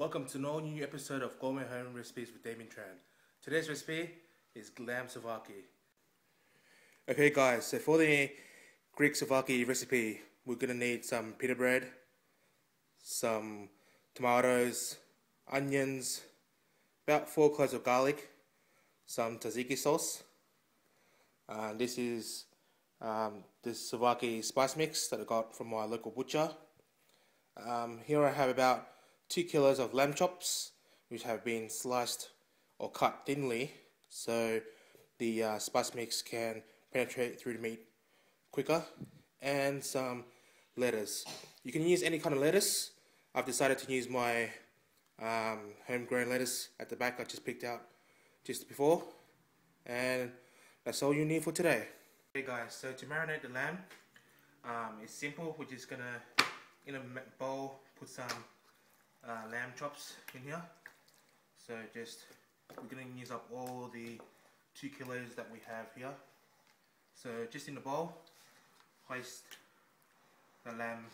Welcome to an all new episode of Gourmet Home Recipes with Damien Tran. Today's recipe is lamb souvlaki. Okay guys, so for the Greek souvlaki recipe, we're going to need some pita bread, some tomatoes, onions, about 4 cloves of garlic, some tzatziki sauce. This is the souvlaki spice mix that I got from my local butcher. Here I have about 2 kilos of lamb chops, which have been sliced or cut thinly so the spice mix can penetrate through the meat quicker, and some lettuce. You can use any kind of lettuce. I've decided to use my homegrown lettuce at the back I just picked out just before, and that's all you need for today. Okay guys, so to marinate the lamb, it's simple. We're just gonna, in a bowl, put some lamb chops in here. So we're going to use up all the 2 kilos that we have here. So just in the bowl, place the lamb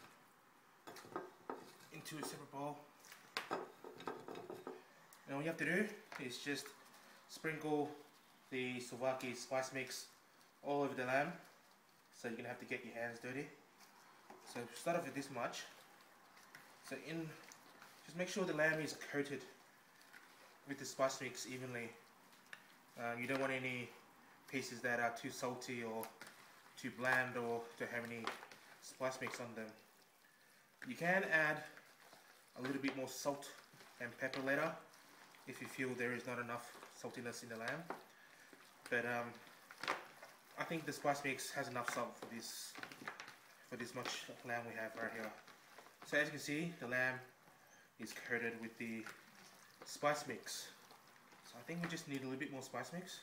into a separate bowl. And all you have to do is just sprinkle the souvlaki spice mix all over the lamb. So you're going to have to get your hands dirty. So start off with this much. So just make sure the lamb is coated with the spice mix evenly. You don't want any pieces that are too salty or too bland or to have any spice mix on them. You can add a little bit more salt and pepper later if you feel there is not enough saltiness in the lamb. But I think the spice mix has enough salt for this much lamb we have right here. So as you can see, the lamb is coated with the spice mix. So I think we just need a little bit more spice mix.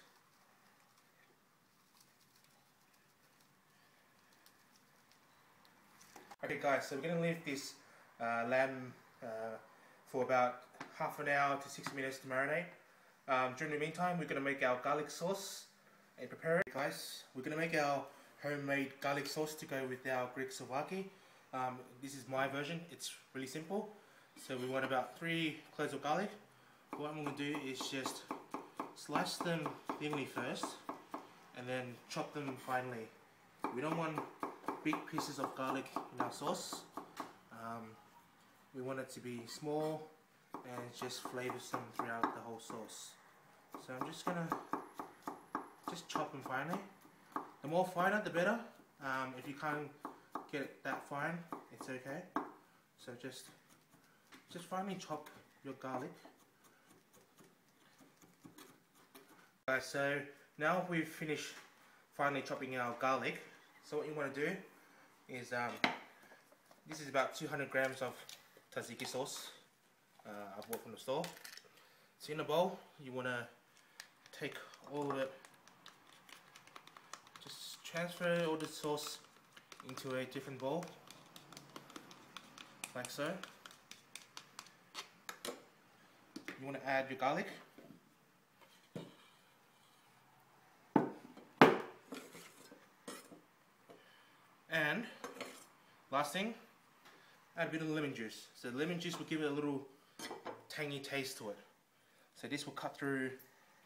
Okay guys, so we're going to leave this lamb for about half an hour to 60 minutes to marinate. During the meantime, we're going to make our garlic sauce and prepare it. Guys, we're going to make our homemade garlic sauce to go with our Greek souvlaki. This is my version. It's really simple. So we want about 3 cloves of garlic. What I'm going to do is just slice them thinly first and then chop them finely. We don't want big pieces of garlic in our sauce. We want it to be small and just flavoursome throughout the whole sauce. So I'm just going to chop them finely. The more finer the better. If you can't get it that fine, it's okay. So just finely chop your garlic. Alright, so now we've finished finely chopping our garlic. So what you want to do is, this is about 200 grams of tzatziki sauce I bought from the store. So in a bowl, you want to take all of it, just transfer all the sauce into a different bowl, like so. You want to add your garlic. And last thing, add a bit of lemon juice. So the lemon juice will give it a little tangy taste to it. So this will cut through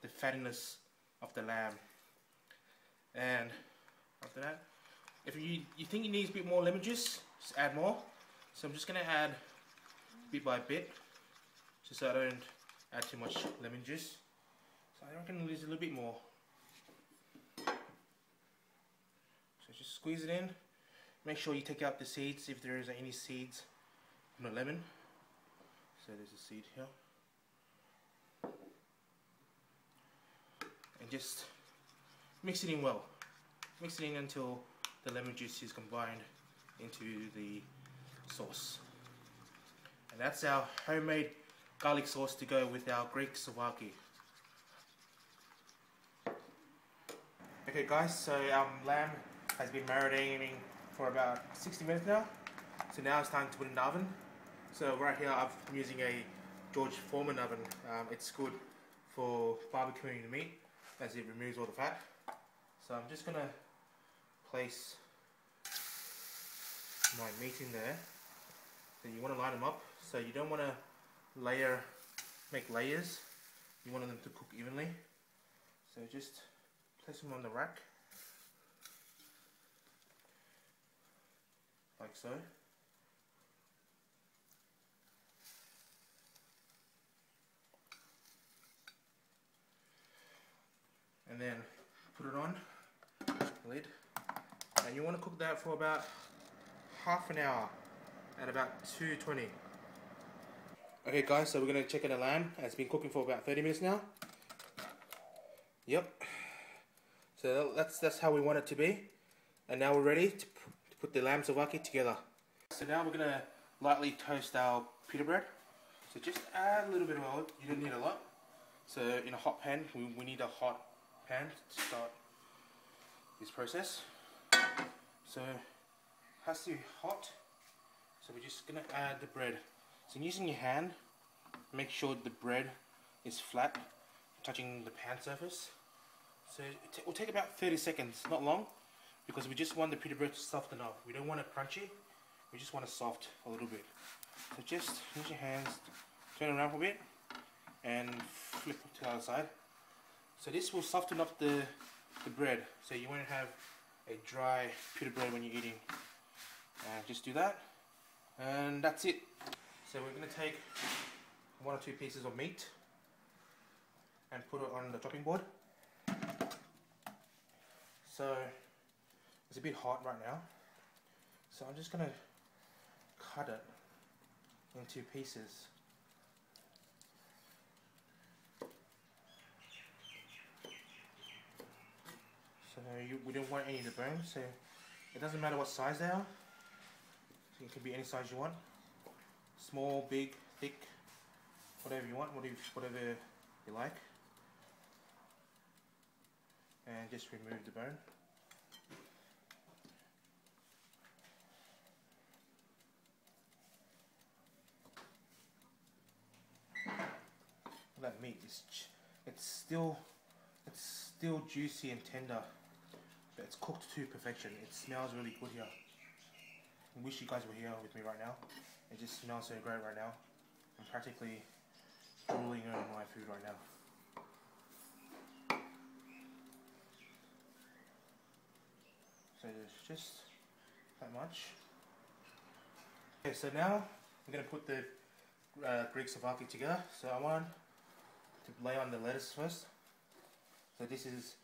the fattiness of the lamb. And after that, if you think you need a bit more lemon juice, just add more. So I'm just going to add bit by bit, just so I don't add too much lemon juice. So I reckon there's a little bit more. So just squeeze it in. Make sure you take out the seeds if there is any seeds from the lemon. So there's a seed here. And just mix it in well. Mix it in until the lemon juice is combined into the sauce. And that's our homemade garlic sauce to go with our Greek souvlaki. Okay guys, so our lamb has been marinating for about 60 minutes now. So now it's time to put it in the oven. So right here I'm using a George Foreman oven. It's good for barbecuing the meat as it removes all the fat. So I'm just going to place my meat in there. So you want to line them up. So you don't want to make layers. You want them to cook evenly. So just place them on the rack, like so. And then put it on the lid, and you want to cook that for about half an hour at about 220. Okay guys, so we're going to check out the lamb. It's been cooking for about 30 minutes now. Yep. So that's how we want it to be. And now we're ready to put the lamb souvlaki together. So now we're going to lightly toast our pita bread. So just add a little bit of oil. You don't need a lot. So in a hot pan, we need a hot pan to start this process. So it has to be hot. So we're just going to add the bread. So using your hand, make sure the bread is flat, touching the pan surface. So it will take about 30 seconds, not long, because we just want the pita bread to soften up. We don't want it crunchy, we just want it soft a little bit. So just use your hands, turn around for a bit, and flip it to the other side. So this will soften up the bread, so you won't have a dry pita bread when you're eating. Just do that, and that's it. So we're going to take 1 or 2 pieces of meat and put it on the chopping board. So it's a bit hot right now, so I'm just going to cut it into pieces. So we don't want any of the bones, so it doesn't matter what size they are. So it can be any size you want. Small, big, thick, whatever you want, whatever you like. And just remove the bone. That meat is it's still juicy and tender, but it's cooked to perfection. It smells really good here. I wish you guys were here with me right now. It just smells so great right now. I'm practically drooling on my food right now. So there's just that much. Okay, so now I'm going to put the Greek souvlaki together. So I want to lay on the lettuce first. So this is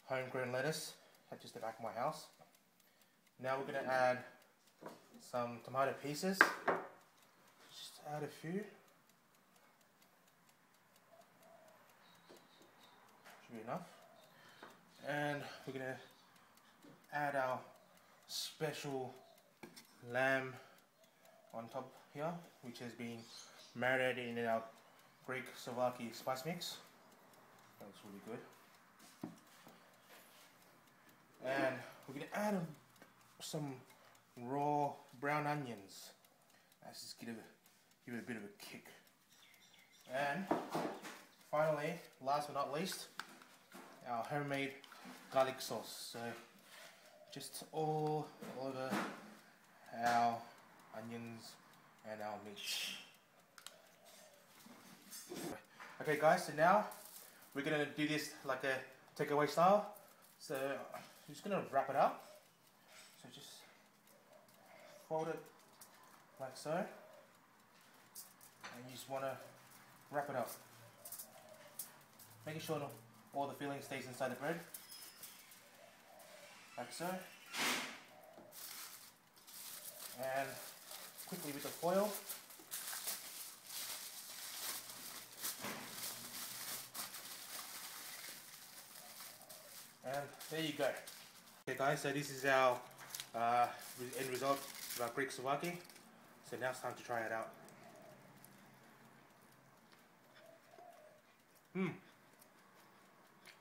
homegrown lettuce at just the back of my house. Now we're going to add some tomato pieces. Just add a few. Should be enough. And we're going to add our special lamb on top here, which has been marinated in our Greek souvlaki spice mix. That looks really good. And we're going to add some raw brown onions. Let's just give it a bit of a kick. And finally, last but not least, our homemade garlic sauce. So just all over our onions and our meat. Okay guys, so now we're going to do this like a takeaway style. So I'm just going to wrap it up. So just fold it like so. And you just want to wrap it up. Making sure all the filling stays inside the bread. Like so. And quickly with the foil. And there you go. Okay guys, so this is our end result of our Greek souvlaki. So now it's time to try it out.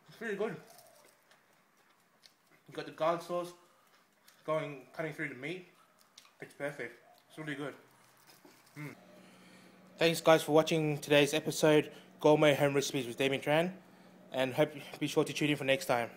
It's really good. You got the garlic sauce cutting through the meat. It's perfect. It's really good. Thanks guys for watching today's episode, Gourmet Home Recipes with Damien Tran, and hope be sure to tune in for next time.